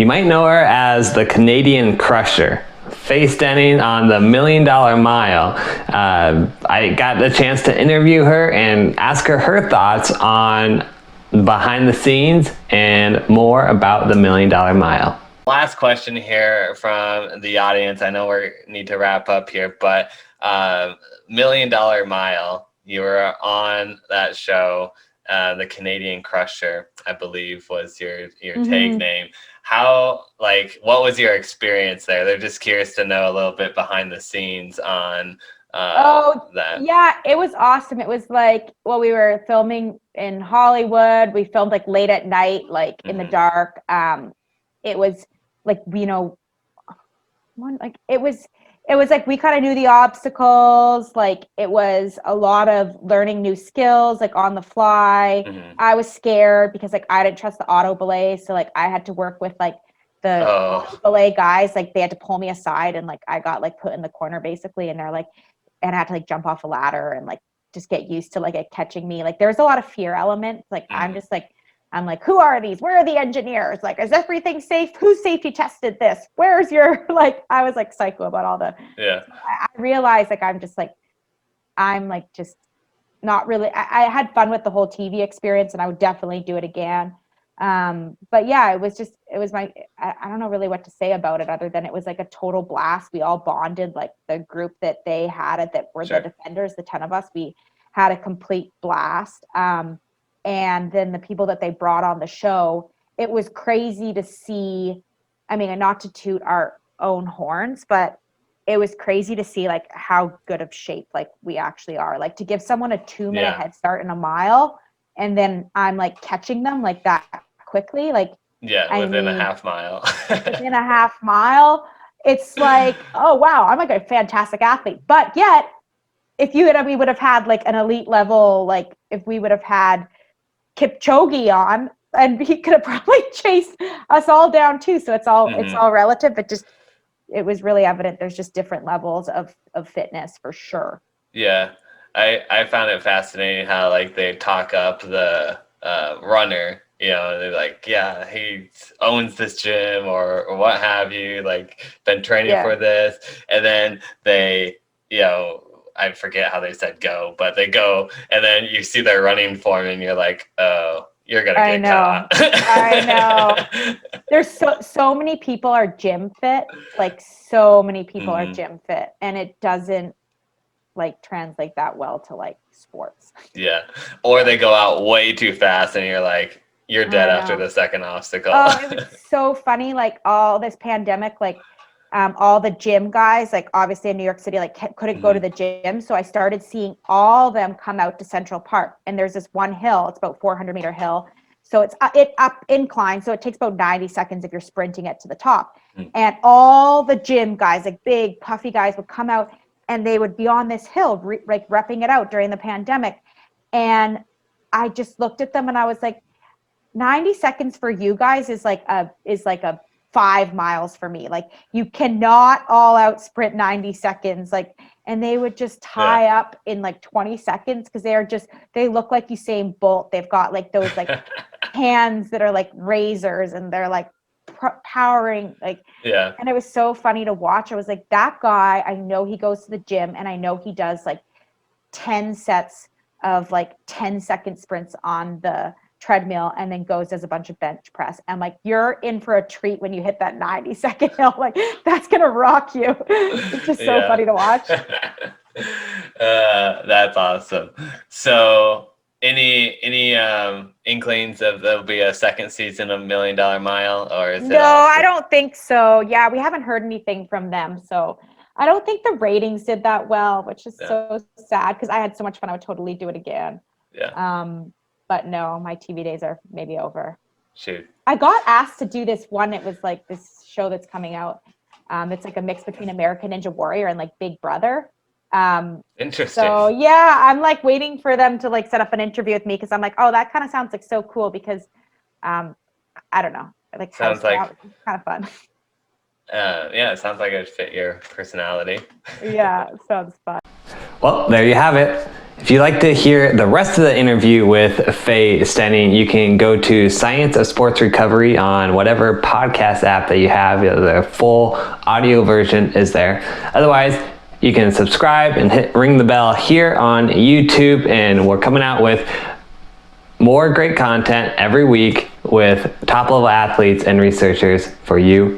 You might know her as the Canadian Crusher. Faye Stenning on the $1 Million Mile. I got the chance to interview her and ask her thoughts on behind the scenes and more about the $1 Million Mile. Last question here from the audience. I know we need to wrap up here, but $1 Million Mile, you were on that show, the Canadian Crusher, I believe was your tag name. What was your experience there? They're just curious to know a little bit behind the scenes on that. Yeah, it was awesome. It was we were filming in Hollywood. We filmed late at night, in the dark. It was it was we kind of knew the obstacles. It was a lot of learning new skills, on the fly. I was scared because I didn't trust the auto belay. So I had to work with the auto belay guys. They had to pull me aside and I got put in the corner basically. And they're and I had to jump off a ladder and just get used to it catching me. There's a lot of fear elements. I'm just I'm who are these? Where are the engineers? Is everything safe? Who safety tested this? Where's your, I was psycho about all the, I realized I'm just just not really, I had fun with the whole TV experience and I would definitely do it again. But yeah, it was I don't know really what to say about it other than it was a total blast. We all bonded, the group that they had that were the defenders, the 10 of us, we had a complete blast. And then the people that they brought on the show, it was crazy to see. I mean, and not to toot our own horns, but it was crazy to see how good of shape we actually are. To give someone a 2-minute head start in a mile, and then I'm catching them that quickly. Within a half mile. Within a half mile, it's oh wow, I'm a fantastic athlete. But yet, if we would have had an elite level, if we would have had Kipchoge on, and he could have probably chased us all down too. So it's all relative, but it was really evident there's just different levels of fitness for sure. Yeah, I found it fascinating how they talk up the runner. They're he owns this gym or what have you, been training for this, and then they I forget how they said go, but they go, and then you see their running form, and you're oh, you're gonna get caught. I know. There's so many people are gym fit, so many people are gym fit, and it doesn't translate that well to sports. Yeah, or they go out way too fast, and you're dead after the second obstacle. Oh, it was so funny. All this pandemic, all the gym guys, obviously in New York City, couldn't go to the gym. So I started seeing all of them come out to Central Park. And there's this one hill, it's about 400-meter hill. So it's up incline. So it takes about 90 seconds if you're sprinting it to the top. And all the gym guys, big puffy guys, would come out and they would be on this hill, repping it out during the pandemic. And I just looked at them and I was 90 seconds for you guys is a 5 miles for me. You cannot all out sprint 90 seconds. And they would just tie up in 20 seconds because they look like Usain Bolt. They've got those hands that are razors, and they're powering and it was so funny to watch. I was that guy, I know he goes to the gym and I know he does 10 sets of 10-second sprints on the treadmill and then does a bunch of bench press. I'm you're in for a treat when you hit that 90-second hill. That's gonna rock you. It's just so funny to watch. That's awesome. So any inklings of there'll be a second season of $1 Million Mile, or is it? No, I don't think so. Yeah, we haven't heard anything from them, so I don't think the ratings did that well, which is so sad because I had so much fun. I would totally do it again. But no, my TV days are maybe over. Shoot. I got asked to do this one. It was this show that's coming out. It's a mix between American Ninja Warrior and Big Brother. Interesting. So yeah, I'm waiting for them to set up an interview with me because I'm oh, that kind of sounds so cool because I don't know. Sounds kind of fun. It sounds like it would fit your personality. Yeah, it sounds fun. Well, there you have it. If you'd like to hear the rest of the interview with Faye Stenning, you can go to Science of Sports Recovery on whatever podcast app that you have. The full audio version is there. Otherwise, you can subscribe and ring the bell here on YouTube, and we're coming out with more great content every week with top-level athletes and researchers for you